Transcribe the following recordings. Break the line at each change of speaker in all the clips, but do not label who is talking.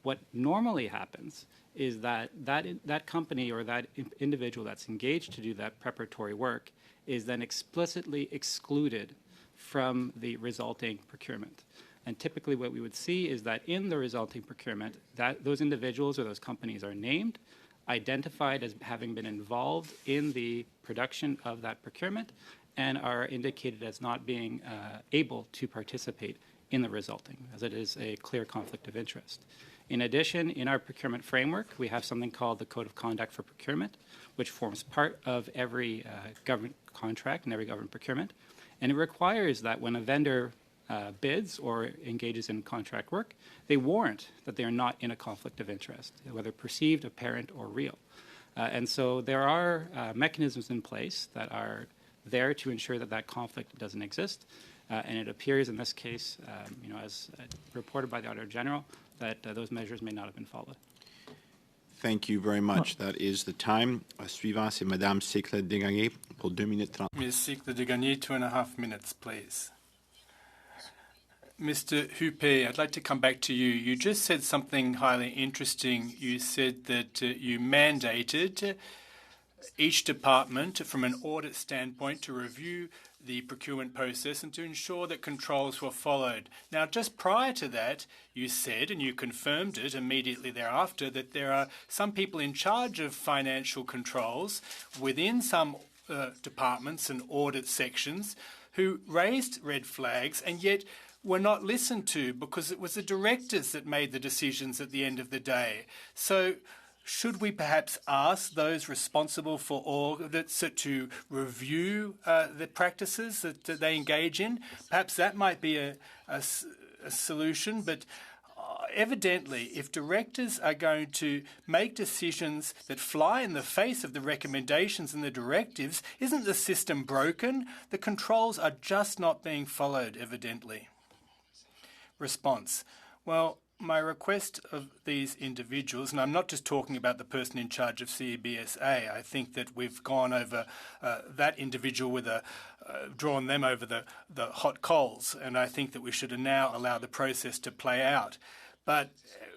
What normally happens is that company or that individual that's engaged to do that preparatory work is then explicitly excluded from the resulting procurement. And typically what we would see is that in the resulting procurement, that those individuals or those companies are named, identified as having been involved in the production of that procurement, and are indicated as not being able to participate in the resulting, as it is a clear conflict of interest. In addition, in our procurement framework, we have something called the Code of Conduct for Procurement, which forms part of every government contract and every government procurement. And it requires that when a vendor bids or engages in contract work, they warrant that they are not in a conflict of interest, whether perceived, apparent, or real. And so there are mechanisms in place that are there to ensure that that conflict doesn't exist. And it appears in this case, as reported by the Auditor General, that those measures may not have been followed.
Thank you very much. That is the time. Suivant, c'est Madame Séclet-Degagné pour 2 minutes 30.
Ms. Séclet-Degagné, 2.5 minutes, please. Mr. Huppé, I'd like to come back to you. You just said something highly interesting. You said that you mandated each department from an audit standpoint to review the procurement process and to ensure that controls were followed. Now, just prior to that, you said, and you confirmed it immediately thereafter, that there are some people in charge of financial controls within some departments and audit sections who raised red flags and yet were not listened to because it was the directors that made the decisions at the end of the day. So should we perhaps ask those responsible for audits to review the practices that they engage in? Perhaps that might be a solution, but evidently, if directors are going to make decisions that fly in the face of the recommendations and the directives, isn't the system broken? The controls are just not being followed, evidently. Response. Well, my request of these individuals, and I'm not just talking about the person in charge of CBSA, I think that we've gone over that individual with drawn them over the hot coals, and I think that we should now allow the process to play out. But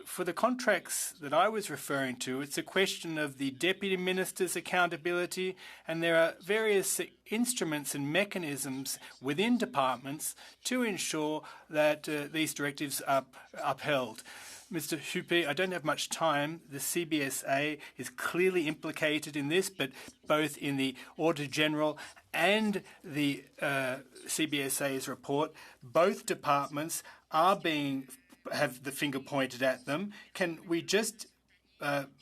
for the contracts that I was referring to, it's a question of the Deputy Minister's accountability, and there are various instruments and mechanisms within departments to ensure that these directives are upheld. Mr. Huppé, I don't have much time. The CBSA is clearly implicated in this, but both in the Auditor General and the CBSA's report, both departments are have the finger pointed at them. Can we just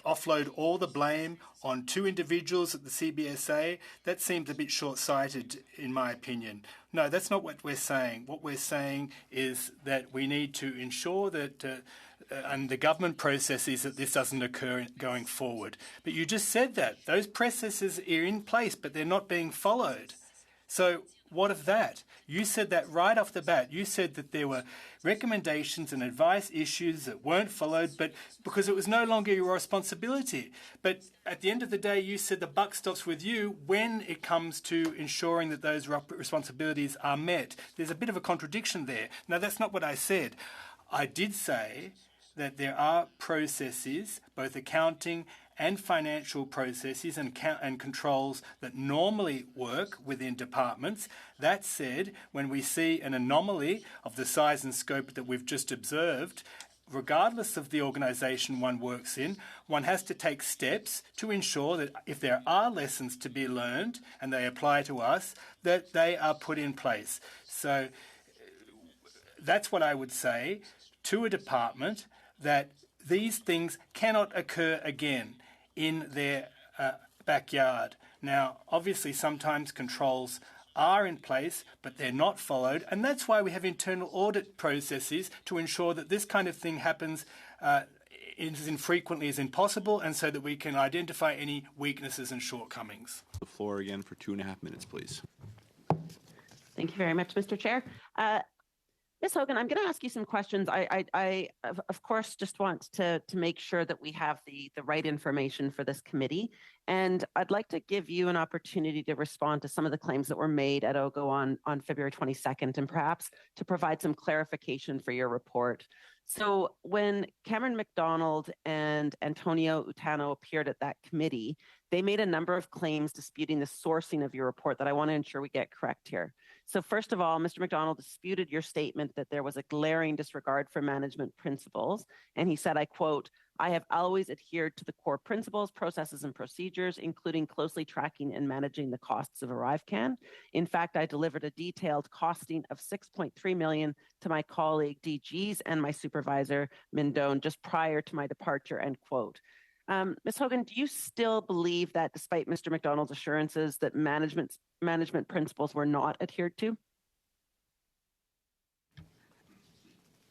offload all the blame on 2 individuals at the CBSA? That seems a bit short-sighted, in my opinion. No, that's not what we're saying. What we're saying is that we need to ensure that and the government processes that this doesn't occur going forward. But you just said that. Those processes are in place, but they're not being followed. So what of that? You said that right off the bat. You said that there were recommendations and advice issues that weren't followed, but because it was no longer your responsibility. But at the end of the day, you said the buck stops with you when it comes to ensuring that those responsibilities are met. There's a bit of a contradiction there. No, that's not what I said. I did say that there are processes, both accounting and financial processes and controls that normally work within departments. That said, when we see an anomaly of the size and scope that we've just observed, regardless of the organisation one works in, one has to take steps to ensure that if there are lessons to be learned and they apply to us, that they are put in place. So that's what I would say to a department, that these things cannot occur again in their backyard. Now, obviously, sometimes controls are in place, but they're not followed, and that's why we have internal audit processes to ensure that this kind of thing happens as infrequently as possible, and so that we can identify any weaknesses and shortcomings.
The floor again for 2.5 minutes, please.
Thank you very much, Mr. Chair. Ms. Hogan, I'm going to ask you some questions. I of course, just want to make sure that we have the right information for this committee. And I'd like to give you an opportunity to respond to some of the claims that were made at OGO on February 22nd, and perhaps to provide some clarification for your report. So when Cameron McDonald and Antonio Utano appeared at that committee, they made a number of claims disputing the sourcing of your report that I want to ensure we get correct here. So first of all, Mr. McDonald disputed your statement that there was a glaring disregard for management principles. And he said, I quote, I have always adhered to the core principles, processes, and procedures, including closely tracking and managing the costs of ArriveCan. In fact, I delivered a detailed costing of $6.3 million to my colleague DGs and my supervisor Mindone just prior to my departure, end quote. Ms. Hogan, do you still believe that despite Mr. McDonald's assurances that management principles were not adhered to?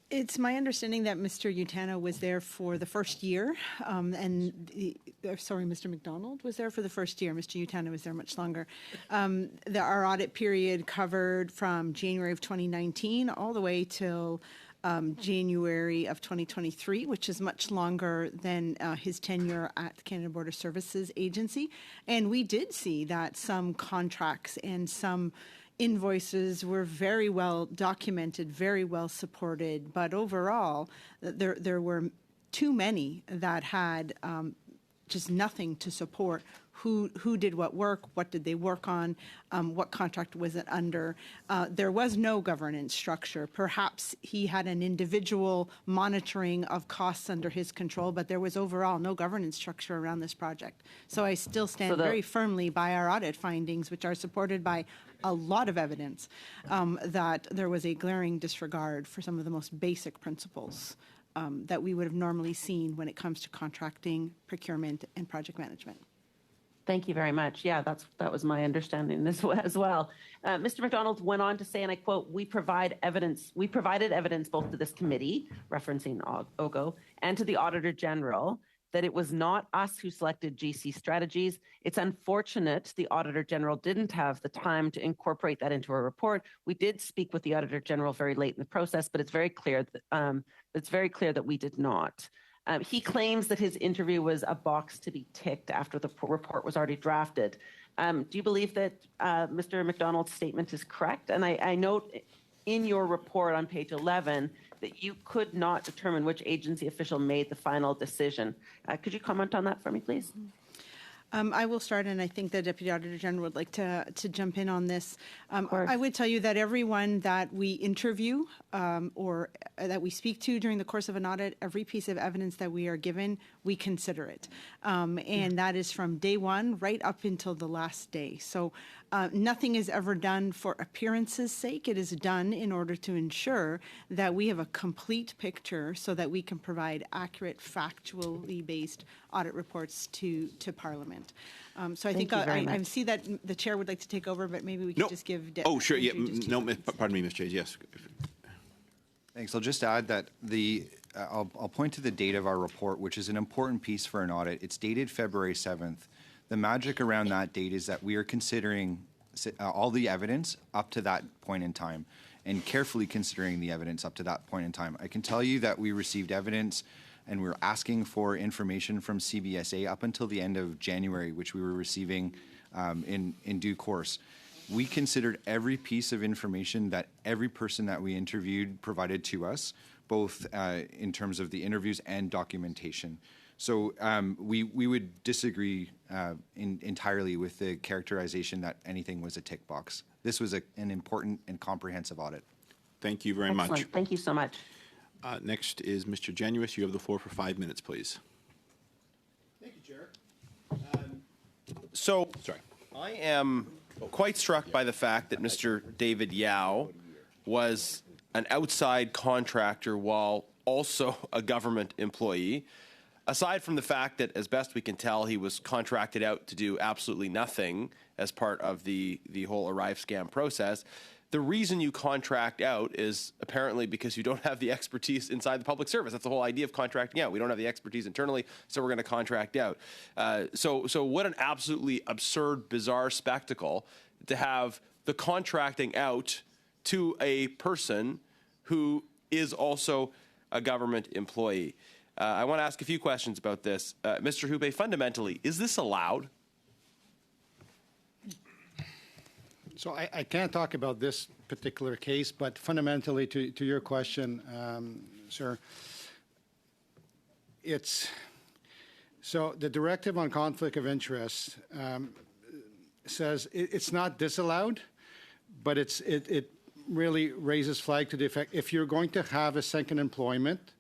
It's my understanding that Mr. Utano was there for the first year, Mr. McDonald was there for the first year. Mr. Utano was there much longer. Our audit period covered from January of 2019 all the way till January of 2023, which is much longer than his tenure at the Canada Border Services Agency. And we did see that some contracts and some invoices were very well documented, very well supported, but overall, there were too many that had just nothing to support who did what work, what did they work on, what contract was it under. There was no governance structure. Perhaps he had an individual monitoring of costs under his control, but there was overall no governance structure around this project. So I still stand very firmly by our audit findings, which are supported by a lot of evidence that there was a glaring disregard for some of the most basic principles that we would have normally seen when it comes to contracting, procurement, and project management.
Thank you very much. Yeah, that was my understanding as well. Mr. McDonald went on to say, and I quote, we provided evidence both to this committee, referencing OGO, and to the Auditor General that it was not us who selected GC strategies. It's unfortunate the Auditor General didn't have the time to incorporate that into a report. We did speak with the Auditor General very late in the process, but it's very clear that we did not. He claims that his interview was a box to be ticked after the report was already drafted. Do you believe that Mr. McDonald's statement is correct? And I note in your report on page 11 that you could not determine which agency official made the final decision. Could you comment on that for me, please?
I will start, and I think the Deputy Auditor General would like to jump in on this. I would tell you that everyone that we interview or that we speak to during the course of an audit, every piece of evidence that we are given, we consider it. And that is from day one right up until the last day. So nothing is ever done for appearance's sake. It is done in order to ensure that we have a complete picture so that we can provide accurate, factually based audit reports to Parliament. So I think I see that the chair would like to take over, but maybe we could just give...
Oh, sure. Yeah. No, pardon me, Mr. Chase. Yes.
Thanks. I'll just add that I'll point to the date of our report, which is an important piece for an audit. It's dated February 7th. The magic around that date is that we are considering all the evidence up to that point in time and carefully considering the evidence up to that point in time. I can tell you that we received evidence and we were asking for information from CBSA up until the end of January, which we were receiving in due course. We considered every piece of information that every person that we interviewed provided to us, both in terms of the interviews and documentation. So we would disagree entirely with the characterization that anything was a tick box. This was an important and comprehensive audit.
Thank you very much.
Thank you so much.
Next is Mr. Genuis. You have the floor for 5 minutes, please.
Thank you, Chair. I am quite struck by the fact that Mr. David Yao was an outside contractor while also a government employee. Aside from the fact that, as best we can tell, he was contracted out to do absolutely nothing as part of the whole Arrive scam process, the reason you contract out is apparently because you don't have the expertise inside the public service. That's the whole idea of contracting out. We don't have the expertise internally, so we're going to contract out. So what an absolutely absurd, bizarre spectacle to have the contracting out to a person who is also a government employee. I want to ask a few questions about this. Mr. Hubé, fundamentally, is this allowed?
So I can't talk about this particular case, but fundamentally to your question, sir. So the directive on conflict of interest says it's not disallowed, but it really raises flag to the effect, if you're going to have a second employment,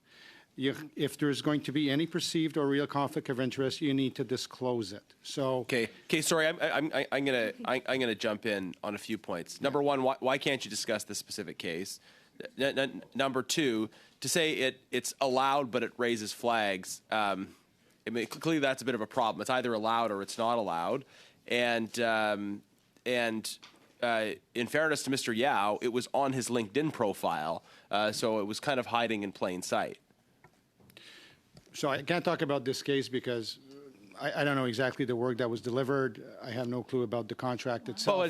if there's going to be any perceived or real conflict of interest, you need to disclose it. So
Okay. Sorry, I'm gonna jump in on a few points. Number one, why can't you discuss this specific case? Number two, to say it's allowed but it raises flags. I mean, clearly that's a bit of a problem. It's either allowed or it's not allowed. And in fairness to Mr. Yao, it was on his LinkedIn profile, so it was kind of hiding in plain sight.
So I can't talk about this case because I don't know exactly the work that was delivered. I have no clue about the contract itself.
Well,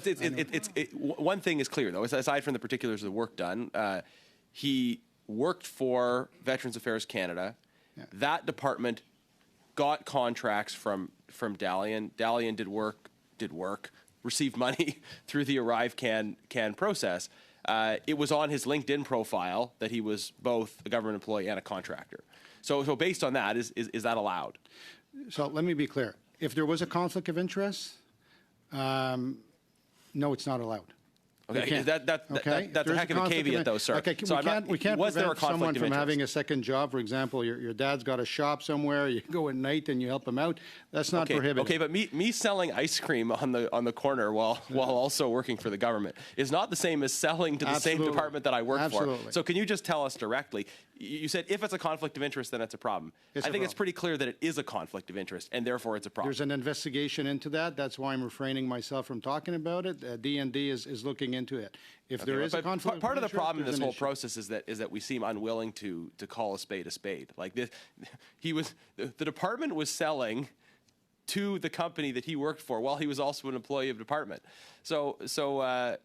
one thing is clear, though. Aside from the particulars of the work done, he worked for Veterans Affairs Canada.
Yeah.
That department got contracts from Dalian. Dalian did work, received money through the ArriveCAN process. It was on his LinkedIn profile that he was both a government employee and a contractor. So based on that, is that allowed?
So let me be clear. If there was a conflict of interest, no, it's not allowed.
Okay, that's a heck of a caveat, though, sir.
Okay,
so
we can't prevent someone from having a second job. For example, your dad's got a shop somewhere. You go at night and you help him out. That's not prohibited.
Okay, but me selling ice cream on the corner while also working for the government is not the same as selling to the same department that I work for. So can you just tell us directly? You said if it's a conflict of interest, then it's a problem. I think it's pretty clear that it is a conflict of interest, and therefore it's a problem.
There's an investigation into that. That's why I'm refraining myself from talking about it. D&D is looking into it. If there is a conflict
part of the
interest,
problem in
there's
this
an
whole
issue.
process is that we seem unwilling to call a spade a spade. Like this, the department was selling to the company that he worked for while he was also an employee of the department. So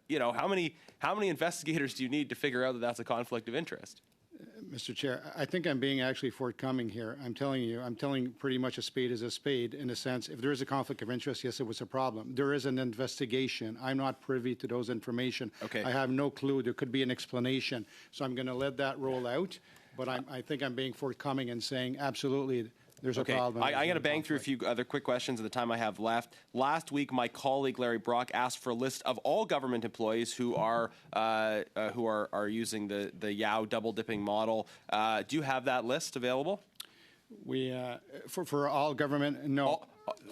you know, how many investigators do you need to figure out that that's a conflict of interest?
Mr. Chair, I think I'm being actually forthcoming here. I'm telling pretty much a spade is a spade in a sense. If there is a conflict of interest, yes, it was a problem. There is an investigation. I'm not privy to those information.
Okay.
I have no clue. There could be an explanation. So I'm going to let that roll out. But I think I'm being forthcoming and saying absolutely there's a problem.
I'm going to bang through a few other quick questions in the time I have left. Last week, my colleague Larry Brock asked for a list of all government employees who are using the Yao double dipping model. Do you have that list available?
We for all government, no.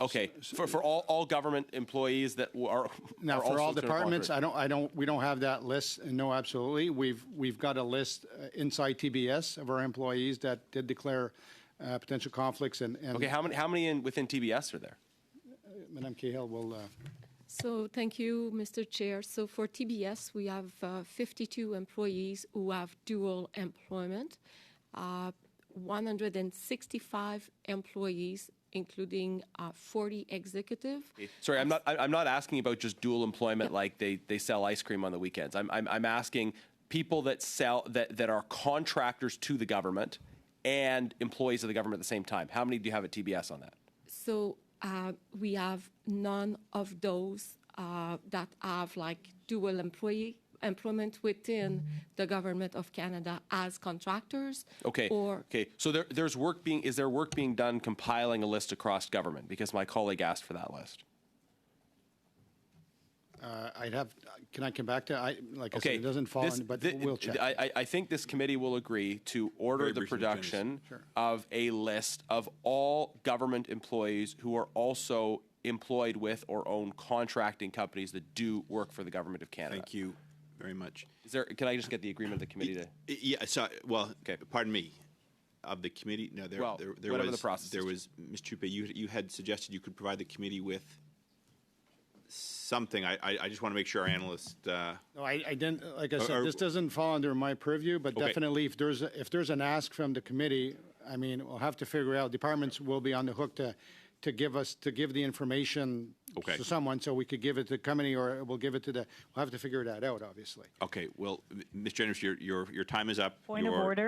Okay, for all government employees that are
Now,
are
for all
also
departments, we don't have that list. No, absolutely. We've got a list inside TBS of our employees that did declare potential conflicts and
Okay, how many within TBS are there?
Madame Cahill will.
So thank you, Mr. Chair. So for TBS, we have 52 employees who have dual employment, 165 employees, including 40 executive.
Sorry, I'm not asking about just dual employment like they sell ice cream on the weekends. I'm asking people that are contractors to the government and employees of the government at the same time. How many do you have at TBS on that?
So we have none of those that have like dual employment within the government of Canada as contractors.
Okay. Okay. So is there work being done compiling a list across government? Because my colleague asked for that list.
Can I come back to? I said, it doesn't fall in, but we'll check.
I think this committee will agree to order the production of a list of all government employees who are also employed with or own contracting companies that do work for the government of Canada.
Thank you very much.
Can I just get the agreement of the committee to?
Yeah. So, okay. Pardon me. Of the committee, no. There
whatever
was
the process.
There was Ms. Chupe. You had suggested you could provide the committee with something. I just want to make sure our analyst.
No, I didn't. Like I said, this doesn't fall under my purview. But definitely, if there's an ask from the committee, I mean, we'll have to figure out. Departments will be on the hook to give the information to someone, so we could give it to the committee, or we'll give it to the. We'll have to figure that out, obviously.
Okay. Well, Ms. Jennings, your time is up.
Point of order.